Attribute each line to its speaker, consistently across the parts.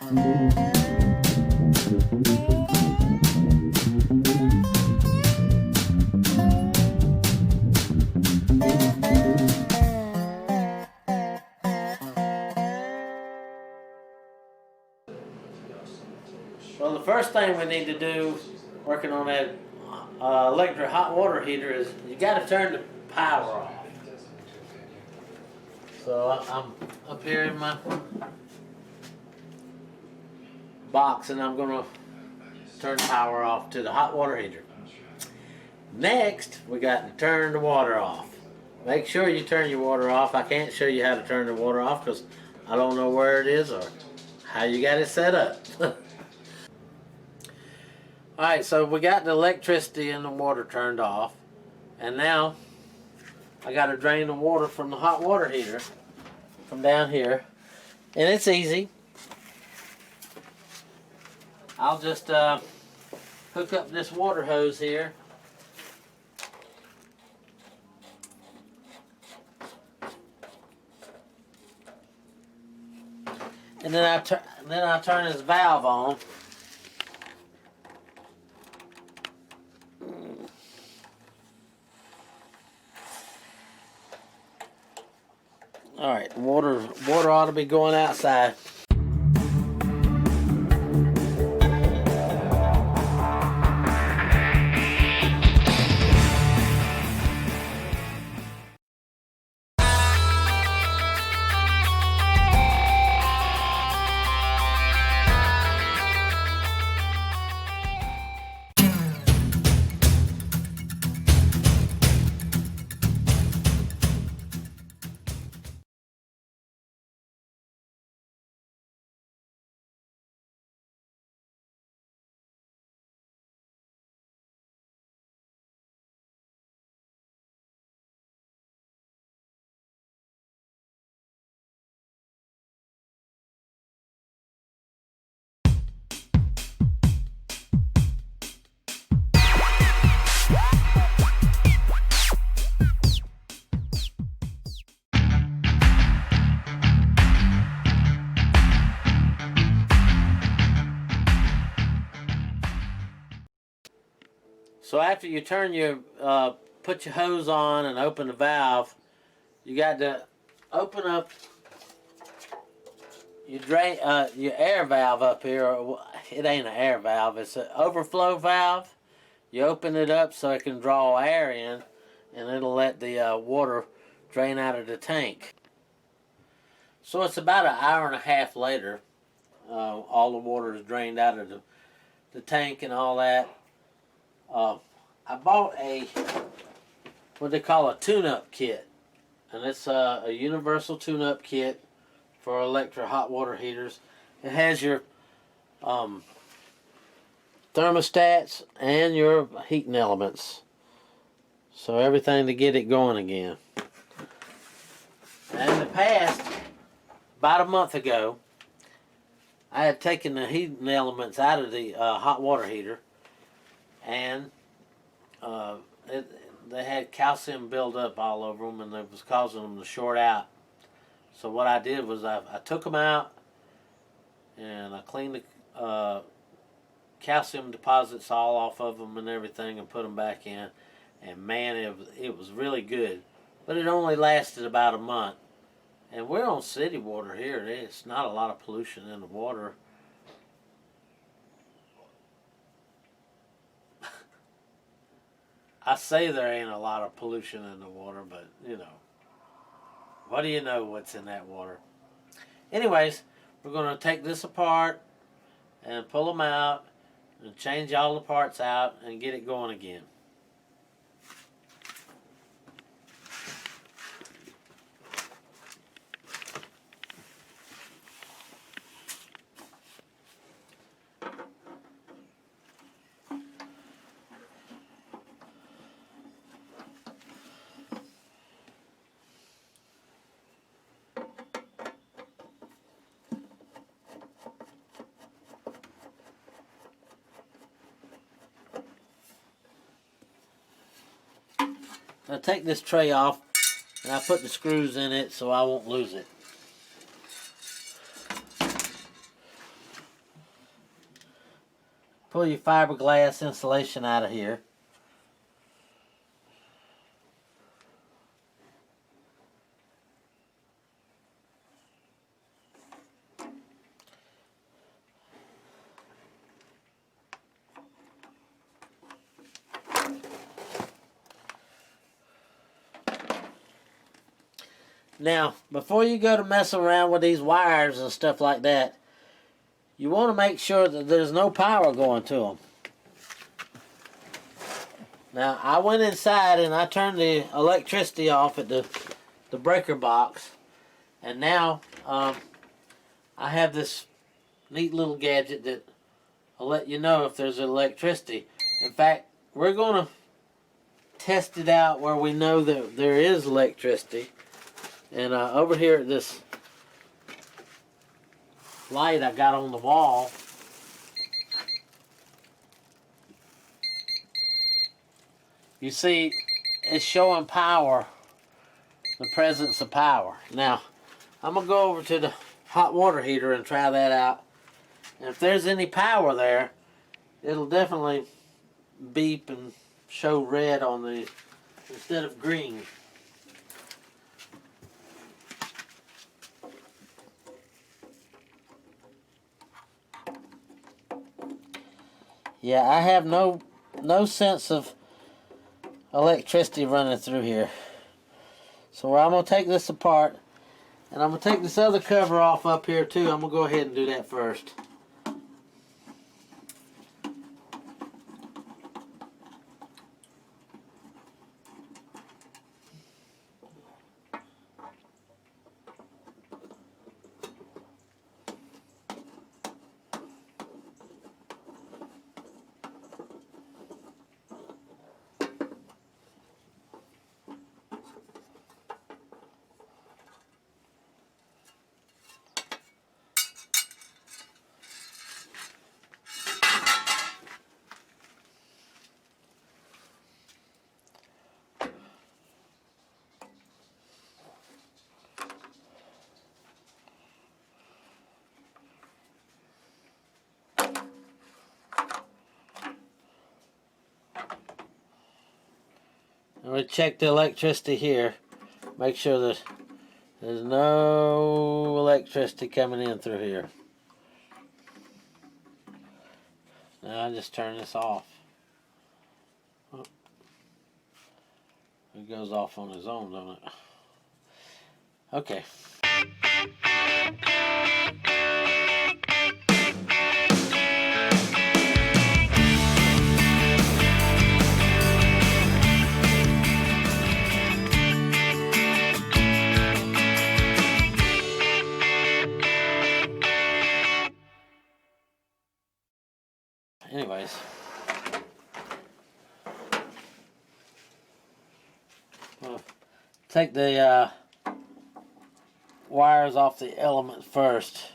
Speaker 1: Well, the first thing we need to do, working on that electric hot water heater, is you got to turn the power off. So I'm up here in my box, and I'm going to turn the power off to the hot water heater. Next, we got to turn the water off. Make sure you turn your water off. I can't show you how to turn the water off because I don't know where it is or how you got it set up. Alright, so we got the electricity and the water turned off, and now I got to drain the water from the hot water heater from down here, and it's easy. I'll just hook up this water hose here, and then I turn this valve on. All right, water ought to be going outside. So after you turn your, put your hose on and open the valve, you got to open up your air valve up here. It ain't an air valve, it's an overflow valve. You open it up so it can draw air in, and it'll let the water drain out of the tank. So it's about an hour and a half later. All the water is drained out of the tank and all that. I bought what they call a tune-up kit, and it's a universal tune-up kit for electric hot water heaters. It has your thermostats and your heating elements, so everything to get it going again. And in the past, about a month ago, I had taken the heating elements out of the hot water heater, and they had calcium buildup all over them, and it was causing them to short out. So what I did was I took them out, and I cleaned the calcium deposits all off of them and everything, and put them back in. And man, it was really good. But it only lasted about a month. And we're on city water here. It's not a lot of pollution in the water. I say there ain't a lot of pollution in the water, but you know, what do you know what's in that water? Anyways, we're going to take this apart and pull them out and change all the parts out and get it going again. I take this tray off and I put the screws in it so I won't lose it. pull your fiberglass insulation out of here. Now, before you go to mess around with these wires and stuff like that, you want to make sure that there's no power going to them. Now, I went inside and I turned the electricity off at the breaker box. And now, I have this neat little gadget that will let you know if there's electricity. In fact, we're going to test it out where we know that there is electricity. And over here at this light I got on the wall, you see it's showing power, the presence of power. Now, I'm going to go over to the hot water heater and try that out. And if there's any power there, it'll definitely beep and show red on the instead of green. Yeah, I have no sense of electricity running through here. So I'm going to take this apart, and I'm going to take this other cover off up here too. I'm going to go ahead and do that first. I'm going to check the electricity here. Make sure that there's no electricity coming in through here. Now I just turn this off. Oh. It goes off on its own, don't it? Okay. Anyways, we'll take the wires off the element first.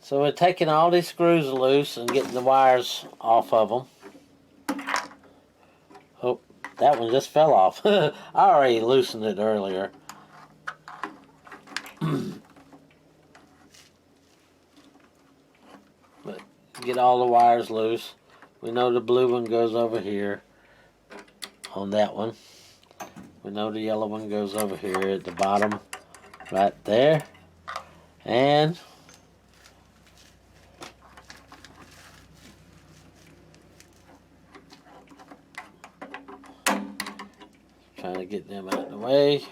Speaker 1: So we're taking all these screws loose and getting the wires off of them. Oh, that one just fell off. I already loosened it earlier. But get all the wires loose. We know the blue one goes over here on that one. We know the yellow one goes over here at the bottom right there. And trying to get them out of the way.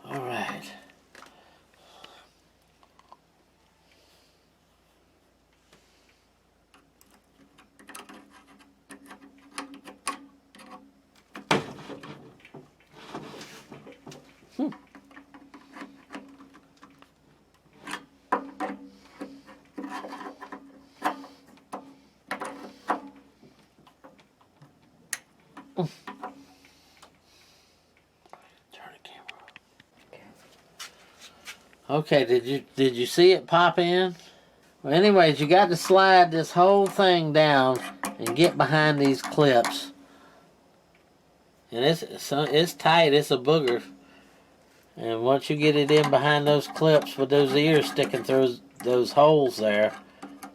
Speaker 1: All right. Okay, did you see it pop in? Well, anyways, you got to slide this whole thing down and get behind these clips. And it's tight. It's a booger. And once you get it in behind those clips with those ears sticking through those holes there,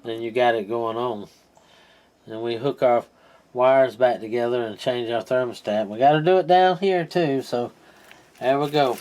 Speaker 1: then you got it going on. And we hook our wires back together and change our thermostat. We got to do it down here too, so there we go.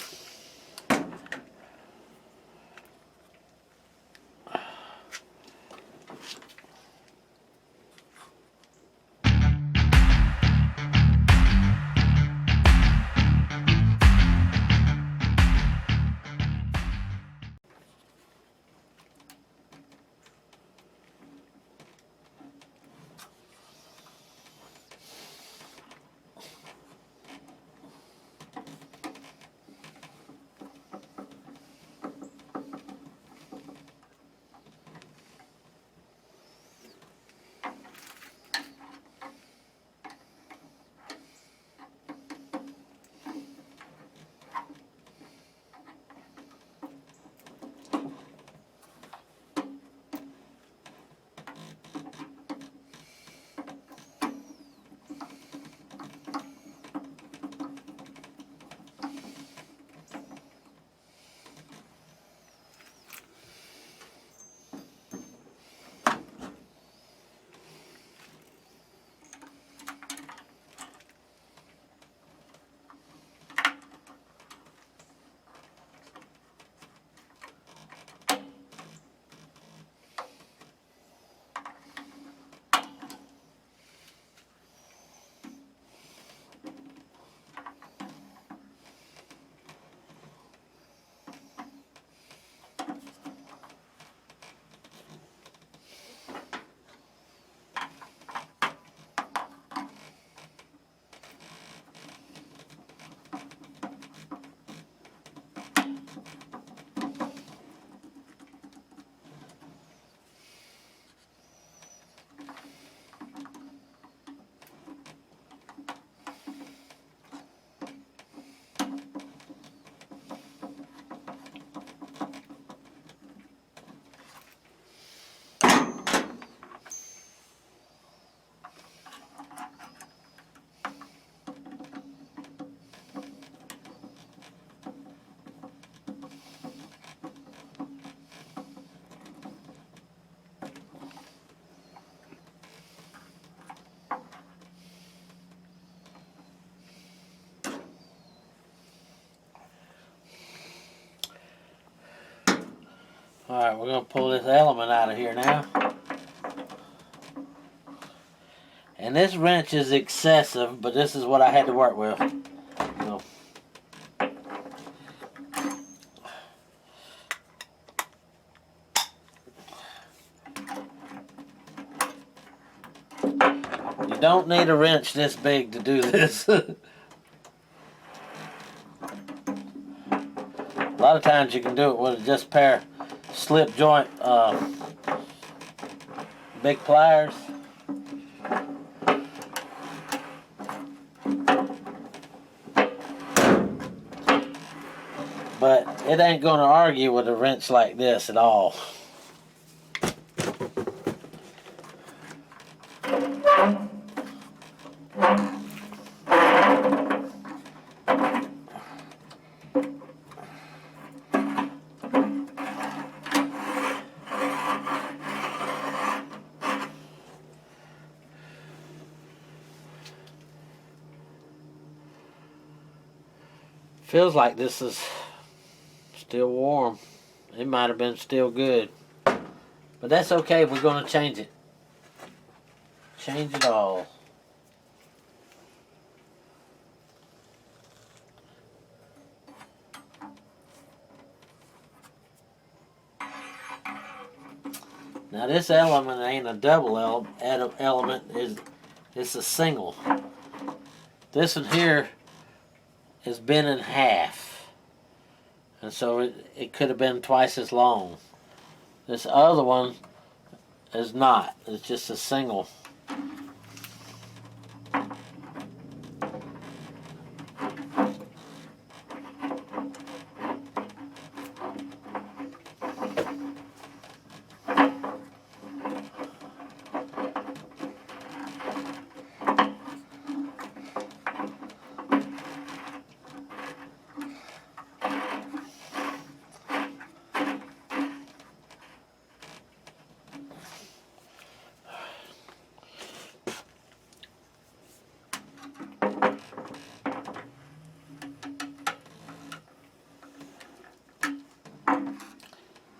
Speaker 1: Alright, we're going to pull this element out of here now. And this wrench is excessive, but this is what I had to work with. So. You don't need a wrench this big to do this. A lot of times you can do it with just a pair of slip joint big pliers. But it ain't going to argue with a wrench like this at all. Feels like this is still warm. It might have been still good. But that's okay, we're going to change it. Change it all. Now this element ain't a double element, it's a single. This one here is bent in half. And so it could have been twice as long. This other one is not. It's just a single.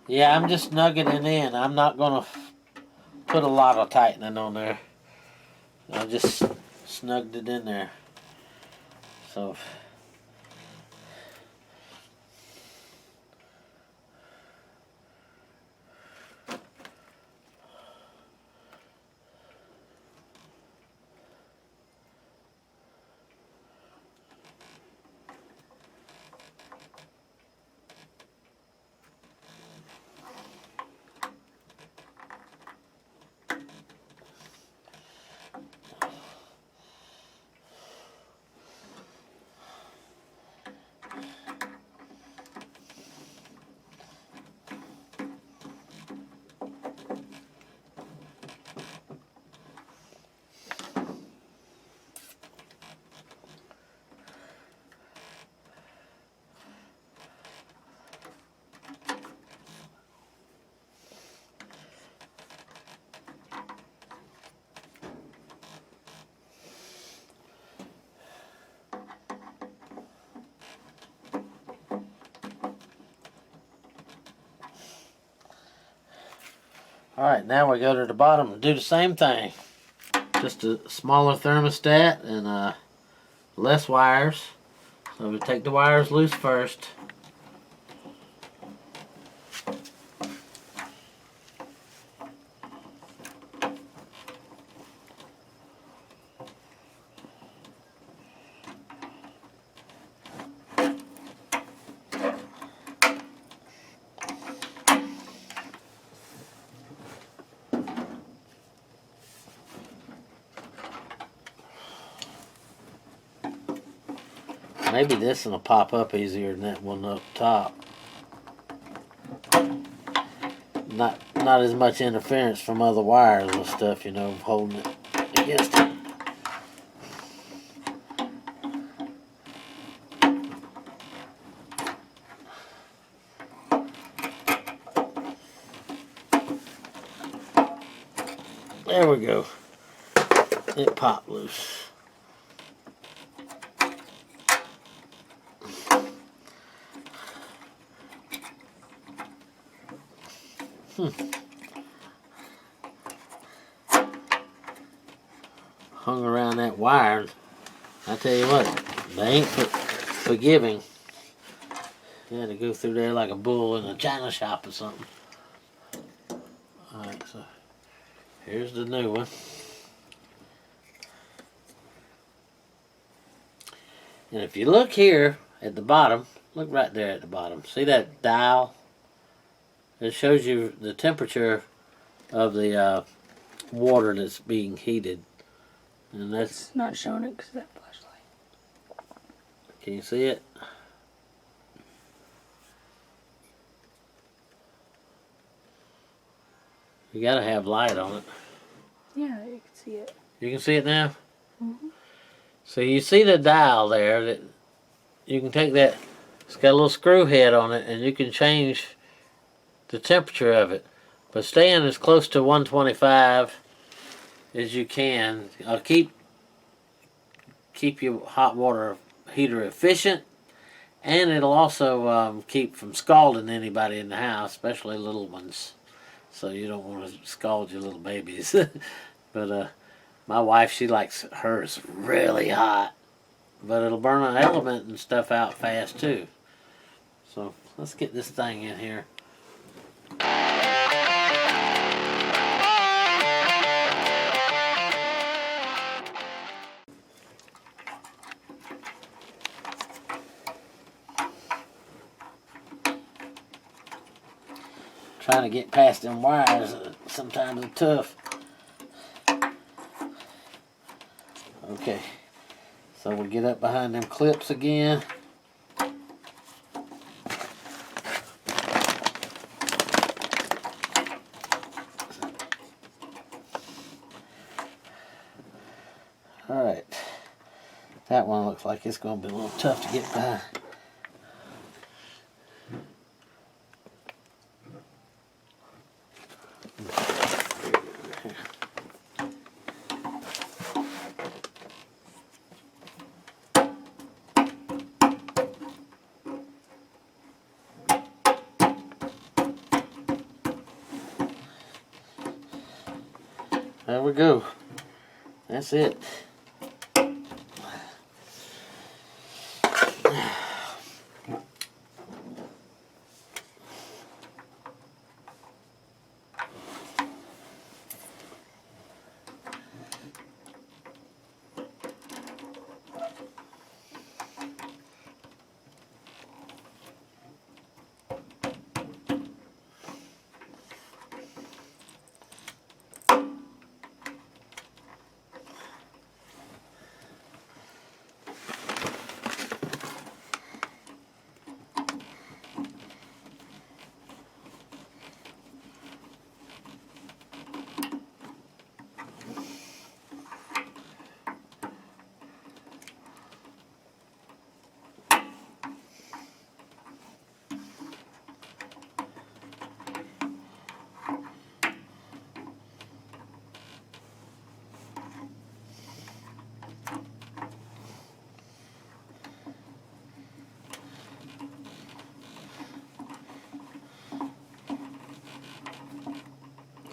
Speaker 1: Yeah, I'm just snugging it in. I'm not gonna put a lot of tightening on there. I just snugged it in there. So alright, now we go to the bottom and do the same thing. Just a smaller thermostat and less wires. So we take the wires loose first. Maybe this one will pop up easier than that one up top. Not as much interference from other wires and stuff, you know, holding it against it. There we go. It popped loose. Hung around that wire. I tell you what, they ain't forgiving. You had to go through there like a bull in a china shop or something. Alright, so here's the new one. And if you look here at the bottom, look right there at the bottom. See that dial? It shows you the temperature of the water that's being heated. And that's
Speaker 2: It's not showing it because of that flashlight.
Speaker 1: Can you see it? You gotta have light on it.
Speaker 2: Yeah, you can see it.
Speaker 1: You can see it now?
Speaker 2: Mm-hmm.
Speaker 1: So you see the dial there that you can take that, it's got a little screw head on it, and you can change the temperature of it. But staying as close to 125 as you can. Keep your hot water heater efficient, and it'll also keep from scalding anybody in the house, especially little ones. So you don't want to scald your little babies. But my wife, she likes hers really hot, but it'll burn an element and stuff out fast too. So let's get this thing in here. Trying to get past them wires sometimes is tough. Okay, so we'll get up behind them clips again. Alright, that one looks like it's going to be a little tough to get behind. There we go. That's it.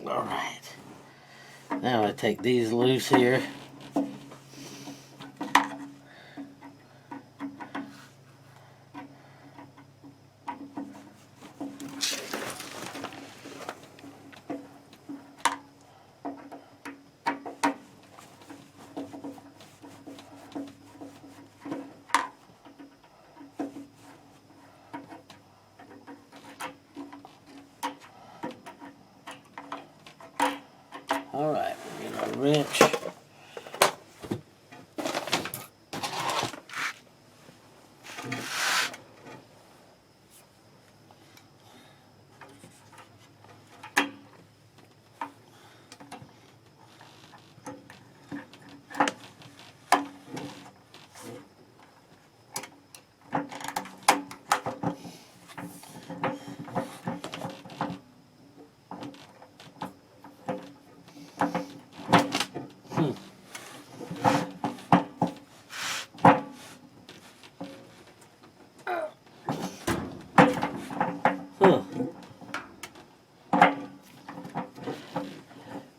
Speaker 1: All right. Now I take these loose here. All right, we get our wrench.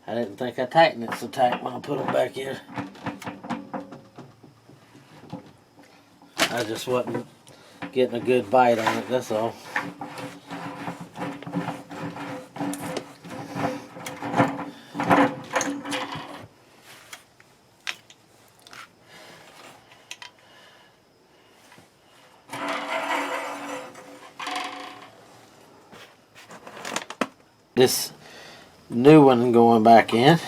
Speaker 1: I didn't think I tightened it so tight when I put them back in. I just wasn't getting a good bite on it, that's all. This new one going back in.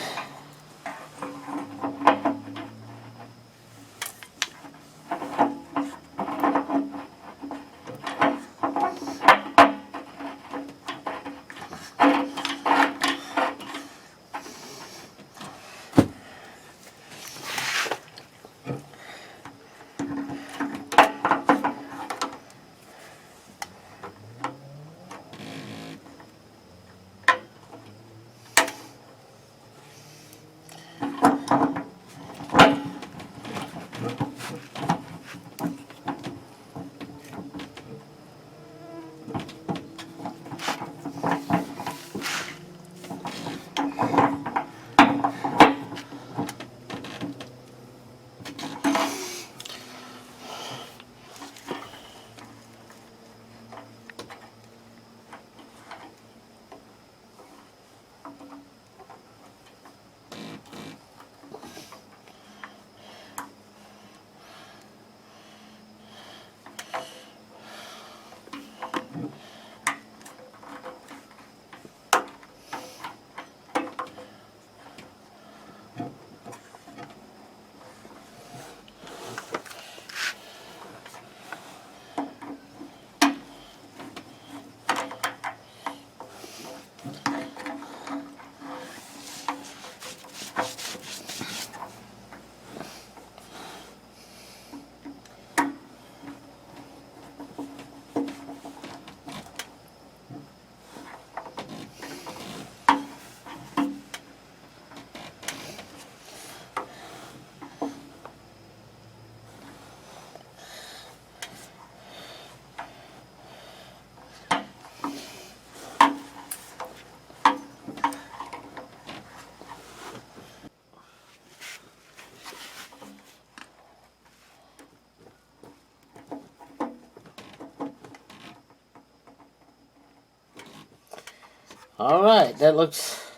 Speaker 1: All right, that looks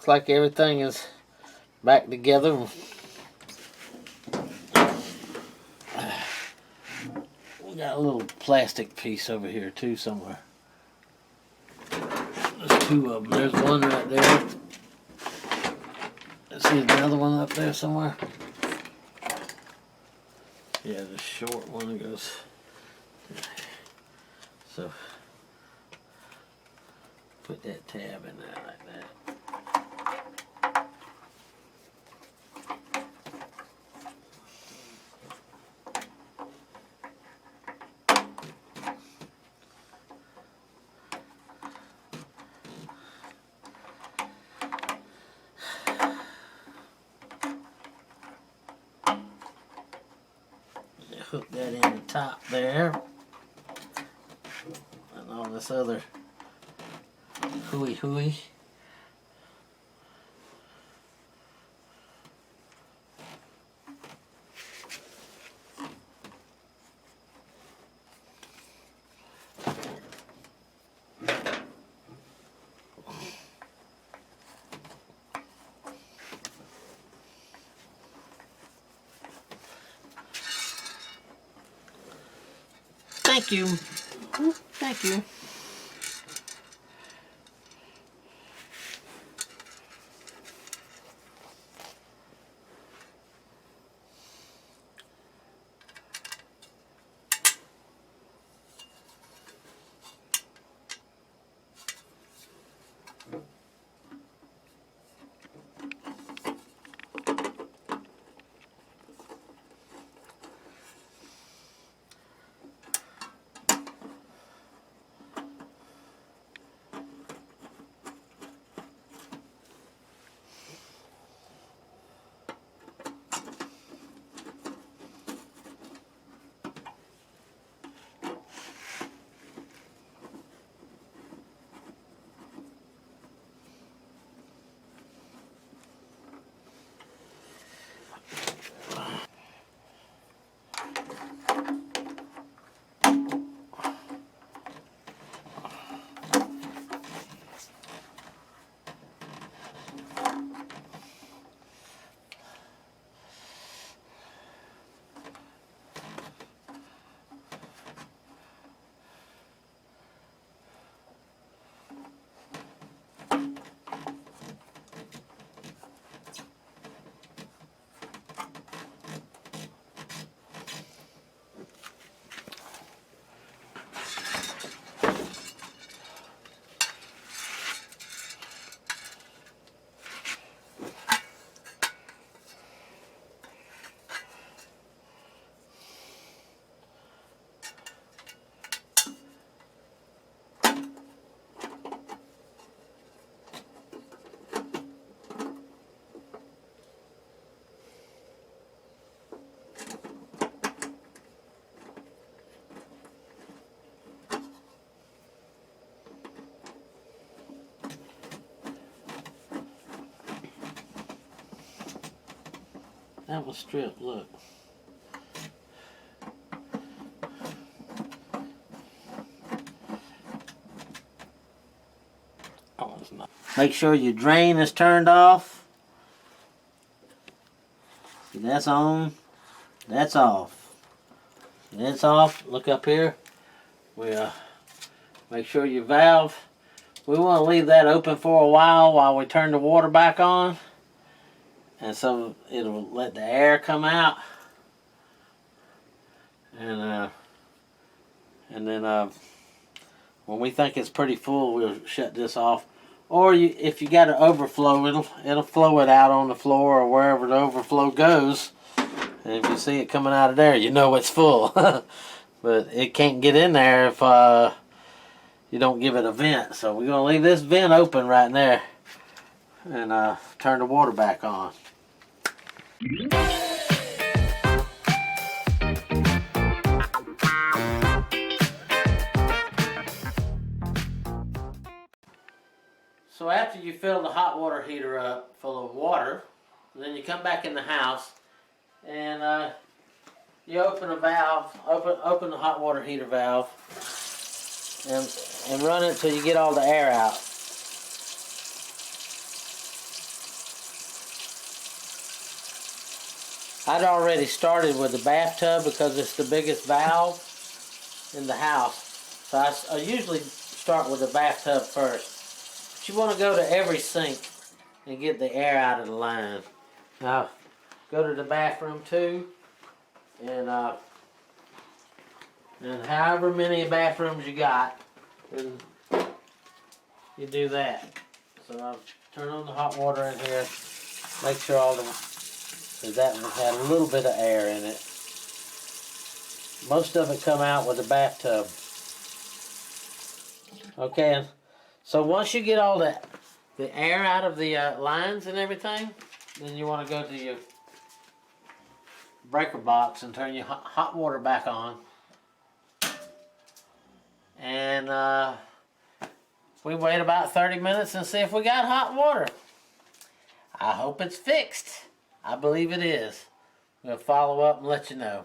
Speaker 1: like everything is back together. We got a little plastic piece over here too somewhere. There's two of them. There's one right there. Let's see another one up there somewhere. Yeah, the short one goes. So put that tab in there like that. Hook that in the top there. And all this other hooey. Thank you. Thank you. That was stripped, look. Oh, it's not. Make sure your drain is turned off. See, that's on. That's off. That's off. Look up here. We make sure your valve. We want to leave that open for a while we turn the water back on. And so it'll let the air come out, and then when we think it's pretty full, we'll shut this off. Or if you got an overflow, it'll flow it out on the floor or wherever the overflow goes. And if you see it coming out of there, you know it's full. But it can't get in there if you don't give it a vent. So we're gonna leave this vent open right there, and turn the water back on. So after you fill the hot water heater up full of water, then you come back in the house and you open a valve, open the hot water heater valve, and run it till you get all the air out. I'd already started with the bathtub because it's the biggest valve in the house. So I usually start with the bathtub first. But you want to go to every sink and get the air out of the line. Now, go to the bathroom too, and however many bathrooms you got, then you do that. So I'll turn on the hot water in here, make sure all the, because that one had a little bit of air in it. Most of it come out with the bathtub. Okay, so once you get all the air out of the lines and everything, then you want to go to your breaker box and turn your hot water back on. And we wait about 30 minutes and see if we got hot water. I hope it's fixed. I believe it is. We'll follow up and let you know.